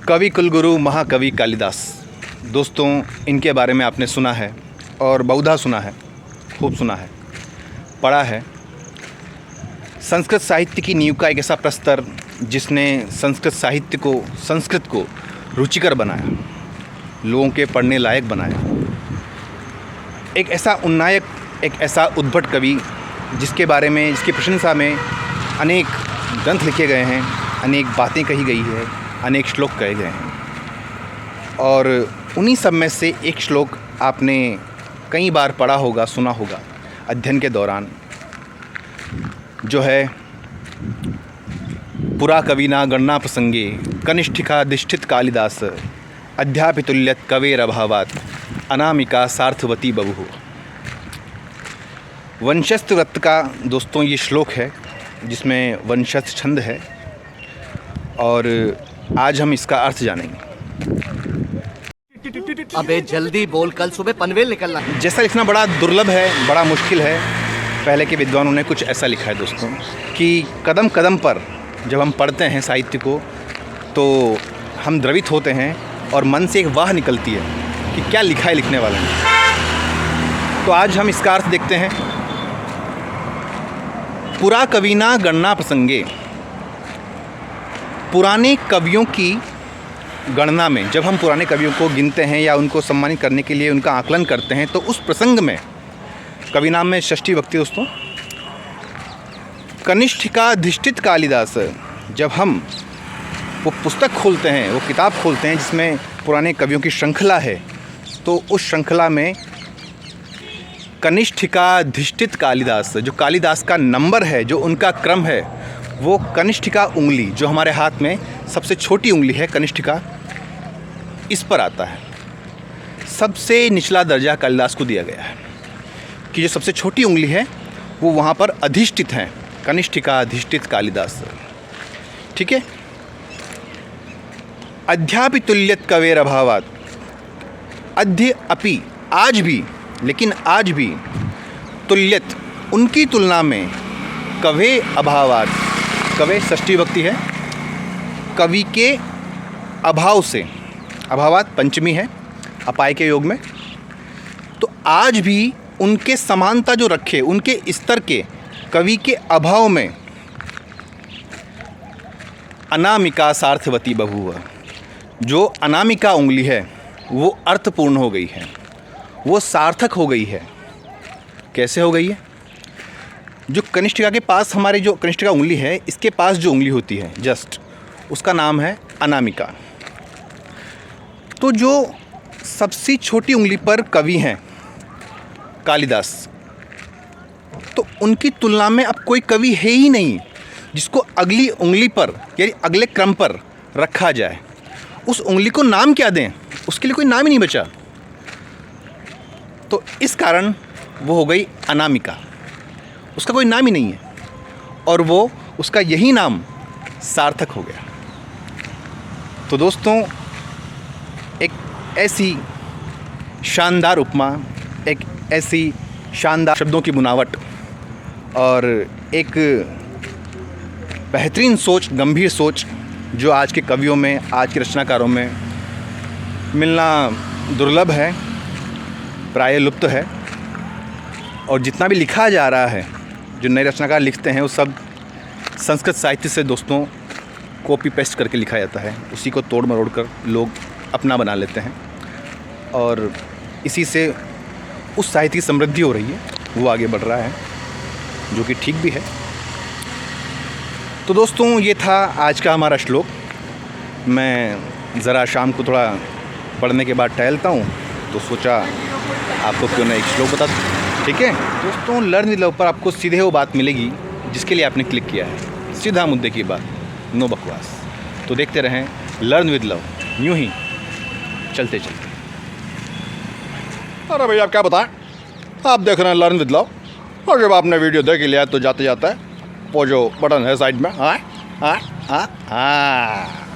कवि कुलगुरु महाकवि कालिदास। दोस्तों, इनके बारे में आपने सुना है और बहुधा सुना है, खूब सुना है, पढ़ा है। संस्कृत साहित्य की नींव का एक ऐसा प्रस्तर जिसने संस्कृत साहित्य को, संस्कृत को रुचिकर बनाया, लोगों के पढ़ने लायक बनाया। एक ऐसा उन्नायक, एक ऐसा उद्भट कवि जिसके बारे में, जिसकी प्रशंसा में अनेक ग्रंथ लिखे गए हैं, अनेक बातें कही गई है, अनेक श्लोक कहे गए हैं। और उन्हीं सब में से एक श्लोक आपने कई बार पढ़ा होगा, सुना होगा अध्ययन के दौरान, जो है पुरा कविना गणना प्रसंगे कनिष्ठिकाधिष्ठित कालिदास अध्यापितुल्यत कवेरभावात् अनामिका सार्थवती बभूव। वंशस्थ व्रत का दोस्तों ये श्लोक है जिसमें वंशस्थ छंद है और आज हम इसका अर्थ जानेंगे। अबे जल्दी बोल, कल सुबह पनवेल निकलना है। जैसा लिखना बड़ा दुर्लभ है, बड़ा मुश्किल है। पहले के विद्वानों ने कुछ ऐसा लिखा है दोस्तों कि कदम कदम पर जब हम पढ़ते हैं साहित्य को तो हम द्रवित होते हैं और मन से एक वाह निकलती है कि क्या लिखा है लिखने वाले ने। तो आज हम इसका अर्थ देखते हैं। पुरा कविना गणना प्रसंगे, पुराने कवियों की गणना में, जब हम पुराने कवियों को गिनते हैं या उनको सम्मानित करने के लिए उनका आकलन करते हैं, तो उस प्रसंग में, कवि नाम में षष्ठी विभक्ति दोस्तों, कनिष्ठिकाधिष्ठित कालिदास, जब हम वो पुस्तक खोलते हैं, वो किताब खोलते हैं जिसमें पुराने कवियों की श्रृंखला है, तो उस श्रृंखला में कनिष्ठिकाधिष्ठित कालिदास, जो कालिदास का नंबर है, जो उनका क्रम है, वो कनिष्ठिका उंगली, जो हमारे हाथ में सबसे छोटी उंगली है कनिष्ठिका, इस पर आता है। सबसे निचला दर्जा कालिदास को दिया गया है कि जो सबसे छोटी उंगली है वो वहाँ पर अधिष्ठित हैं, कनिष्ठिका अधिष्ठित कालिदास। ठीक है। अध्यापितुल्यत कवेरभावात्, अध्य अपि, आज भी, लेकिन आज भी, तुल्यत, उनकी तुलना में, कवे अभावात्, कवे षष्ठी विभक्ति है, कवि के अभाव से, अभावात् पंचमी है अपाय के योग में, तो आज भी उनके समानता जो रखे, उनके स्तर के कवि के अभाव में अनामिका सार्थवती बभूव, जो अनामिका उंगली है वो अर्थपूर्ण हो गई है, वो सार्थक हो गई है। कैसे हो गई है? जो कनिष्ठिका के पास, हमारी जो कनिष्ठिका उंगली है, इसके पास जो उंगली होती है जस्ट, उसका नाम है अनामिका। तो जो सबसे छोटी उंगली पर कवि हैं कालिदास, तो उनकी तुलना में अब कोई कवि है ही नहीं जिसको अगली उंगली पर, यानी अगले क्रम पर रखा जाए। उस उंगली को नाम क्या दें, उसके लिए कोई नाम ही नहीं बचा। तो इस कारण वो हो गई अनामिका, उसका कोई नाम ही नहीं है और वो, उसका यही नाम सार्थक हो गया। तो दोस्तों, एक ऐसी शानदार उपमा, एक ऐसी शानदार शब्दों की बुनावट और एक बेहतरीन सोच, गंभीर सोच, जो आज के कवियों में, आज के रचनाकारों में मिलना दुर्लभ है, प्राय लुप्त है। और जितना भी लिखा जा रहा है, जो नए रचनाकार लिखते हैं, वो सब संस्कृत साहित्य से दोस्तों कॉपी पेस्ट करके लिखा जाता है, उसी को तोड़ मरोड़ कर लोग अपना बना लेते हैं और इसी से उस साहित्य की समृद्धि हो रही है, वो आगे बढ़ रहा है, जो कि ठीक भी है। तो दोस्तों, ये था आज का हमारा श्लोक। मैं ज़रा शाम को थोड़ा पढ़ने के बाद टहलता हूँ, तो सोचा आपको क्यों ना एक श्लोक बता दूँ। ठीक है दोस्तों, लर्न विद लव पर आपको सीधे वो बात मिलेगी जिसके लिए आपने क्लिक किया है, सीधा मुद्दे की बात, नो बकवास। तो देखते रहें लर्न विद लव, यूँ ही चलते चलते। अरे भैया, आप क्या बताएं, आप देख रहे हैं लर्न विद लव, और जब आपने वीडियो देख लिया तो जाते जाते वो जो बटन है साइड में, हाँ हाँ हाँ हाँ,